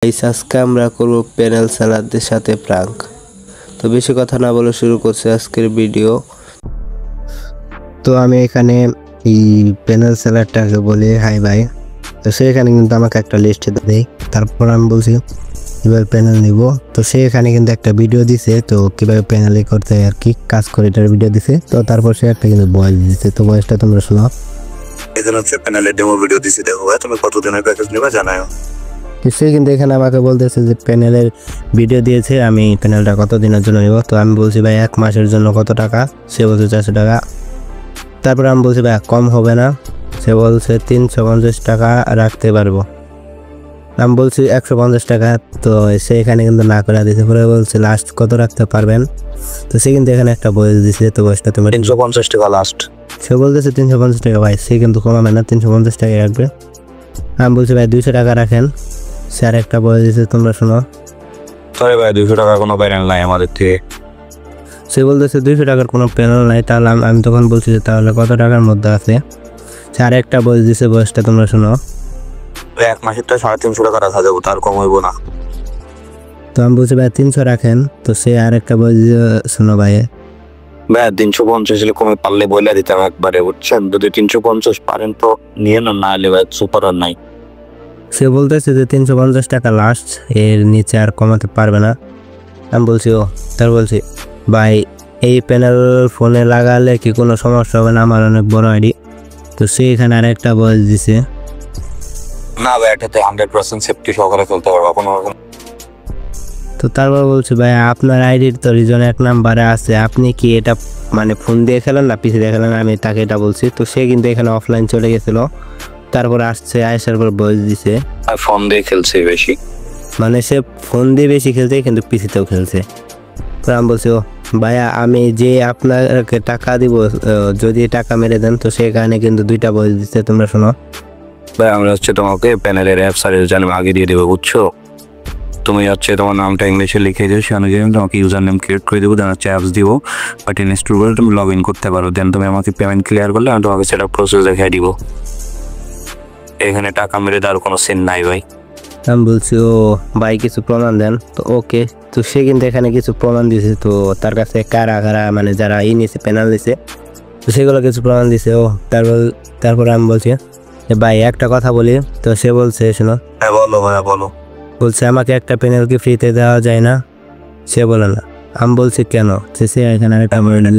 আজকে আমরা করব প্যানেল সেলারদের সাথে প্রাঙ্ক। তো বেশি কথা না বলে শুরু করছি আজকের ভিডিও। তো আমি এখানে এই প্যানেল সেলারটাকে বলি হাই ভাই। তো সে এখানে কিন্তু আমাকে একটা লিস্ট দেয়, তারপর আমি বলছি কীভাবে প্যানেল নিব। তো সে এখানে কিন্তু একটা ভিডিও দিছে, তো কীভাবে প্যানেলে করতে আর কি কাজ করে এটার ভিডিও দিছে। তো তারপর সে একটা কিন্তু ভয়েস দিছে, তো ভয়েসটা তোমরা শোনো। এখানে হচ্ছে প্যানেলের ডেমো ভিডিও দিছি, দেখো ভাই তুমি কতদিনের প্যাকেজ নেবে জানাও। সে কিন্তু এখানে আমাকে বলতেছে যে প্যানেলের ভিডিও দিয়েছে, আমি প্যানেলটা কত দিনের জন্য নেব। তো আমি বলছি ভাই 1 মাসের জন্য কত টাকা, সে বলছে 400 টাকা। তারপর আমি বলছি ভাই কম হবে না, সে বলছে 350 টাকা রাখতে পারবো। আমি বলছি 150 টাকা। তো সে এখানে কিন্তু না করে দিয়েছে, পরে বলছে লাস্ট কত রাখতে পারবেন। তো সে কিন্তু এখানে একটা বয়স দিছে, তো বয়সটা তুমি 350 টাকা লাস্ট। সে বলতেছে 350 টাকা ভাই, সে কিন্তু কমাবে না, 350 টাকা রাখবে। আমি বলছি ভাই 200 টাকা রাখেন। স্যার একটা বলে দিয়েছে, তোমরা শোনো। সরি ভাই 200 টাকা কোনো প্যানেল নাই আমাদের থেকে। সে বলতেছে 200 টাকার কোনো প্যানেল নাই। তাহলে আমি তখন বলছি যে তাহলে কত টাকার মধ্যে আছে। স্যার একটা বয়স দিয়েছে, বয়সটা তোমরা শোনো। 1 মাসেরটা 350 টাকা রাখা যাবো, তার কম হইব না। তো আমি বলছি ভাই 300 রাখেন। তো সে আর একটা বয়স দিয়ে শোনো ভাই। ভাই 350 হলে কমে পারলে বইলা দিতাম একবারে, বুঝছেন? যদি 350 পারেন তো নিয়ে না হলে ভাই সুপার আর নাই। সে বলতেছে যে 350 টাকা লাস্ট, এর নিচে আর কমাতে পারবে না। আমি বলছি ও, তার বলছি ভাই এই প্যানেল ফোনে লাগালে কি কোনো সমস্যা হবে না, আমার অনেক বড় আইডি। তো সে এখানে আর একটা বয়স দিছে। না ভাই এটাতে 100% সেফটি সহকারে চলতে পারবো কোনো রকম। তো তারপর বলছি ভাই আপনার আইডির তো রিজন 1 নাম্বারে আছে, আপনি কি এটা মানে ফোন দিয়ে খেলেন না পিসি দিয়ে খেলেন, আমি তাকে এটা বলছি। তো সে কিন্তু এখানে অফলাইন চলে গেছিল, তারপর আসছে, আসার পর বয়স দিছে ফোন দিয়ে খেলছে বেশি, মানে সে ফোন দিয়ে বেশি খেলছে কিন্তু পিসিতেও খেলছে। তো আমি বলছি ও ভাইয়া আমি যে আপনাকে টাকা দিব, যদি টাকা মেরে দেন, তো সেখানে কিন্তু 2টা বয়স দিচ্ছে, তোমরা শোনো। ভাই আমরা হচ্ছে তোমাকে প্যানেলের অ্যাপস আর জানি আগে দিয়ে দেবো, বুঝছো? তুমি হচ্ছে তোমার নামটা ইংলিশে লিখে দিও, সে অনুযায়ী তোমাকে ইউজার নেম ক্রিয়েট করে দেবো, দেন হচ্ছে অ্যাপস দিব, বাট ইনস্টল করে তুমি লগ ইন করতে পারো। দেন তুমি আমাকে পেমেন্ট ক্লিয়ার করলে আমি তোমাকে সেটা প্রসেস দেখাই দিব। এখানে টাকা মেরে দেওয়ার কোনো সিন নাই ভাই। আমি বলছি ও ভাই কিছু প্রমাণ দেন। তো ওকে, তো সে কিন্তু এখানে কিছু প্রমাণ দিয়েছে। তো তার কাছে কারা কারা মানে যারা নিয়েছে প্যানেল দিছে, তো সেগুলো কিছু প্রমাণ দিছে ও। তারপর আমি বলছি ভাই একটা কথা বলি। তো সে বলছে শোনো। হ্যাঁ বলো ভাইয়া বলো। বলছে আমাকে একটা প্যানেল কি ফ্রিতে দেওয়া যায় না? সে বলে না। আমি বলছি কেন? সে এখানে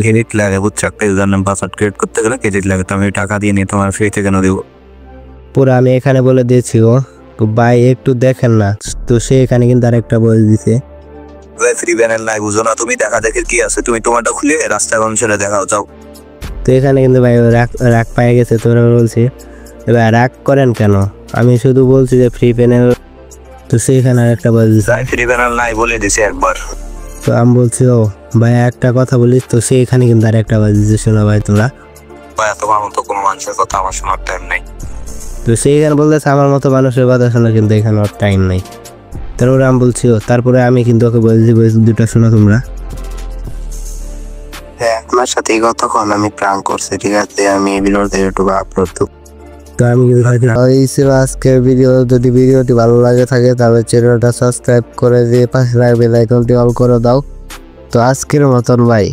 ক্রেডিট লাগে, বুঝছো? একটা ইউজার নেম পাসওয়ার্ড ক্রিয়েট করতে গেলে ক্রেডিট লাগে, তো আমি টাকা দিয়ে নিয়ে তোমার ফ্রিতে কেন দেবো? পুরো আমি এখানে বলে দিয়েছি ও। তো ভাই একটু দেখেন না। তো সে এখানে কিন্তু আরেকটা বলে দিছে ফ্রি প্যানেল নাই, বুঝো না তুমি? দেখা দেখে কি আছে, তুমি তোমারটা খুলে রাস্তায় মানুষের দেখাও যাও। তো এখানে কিন্তু ভাই রাগ পায়ে গেছে। তোরা বলছি এবার রাগ করেন কেন, আমি শুধু বলছি যে ফ্রি প্যানেল। তো সেখানে আরেকটা বলে দিছে ফ্রি প্যানেল নাই বলে দিছে একবার। তো আমি বলছি ও ভাই একটা কথা বলিস। তো সে এখানে কিন্তু আরেকটা বলে দিছে, শোনো ভাই তোমরা। ভাই তোমার মতো কোনো মানুষের কথা আমার শোনার টাইম নাই। তো সে এখানে বলতেছে আমার মতো মানুষের কথা শোনা, কিন্তু এখানে ওর টাইম নাই। তারপরে আমি বলছি ও, তারপরে আমি কিন্তু ওকে বলছি দুটা শোনো তোমরা। হ্যাঁ আপনার সাথে এই কতক্ষণ আমি প্রাঙ্ক করছি, ঠিক আছে? আমি এই ভিডিওতে ইউটিউবে আপলোড দেব। তো আমি কিন্তু এই ছিল আজকের ভিডিও। যদি ভিডিওটি ভালো লাগে থাকে তাহলে চ্যানেলটা সাবস্ক্রাইব করে দিয়ে পাশে বেল আইকনটি অল করে দাও। তো আজকের মতন বাই।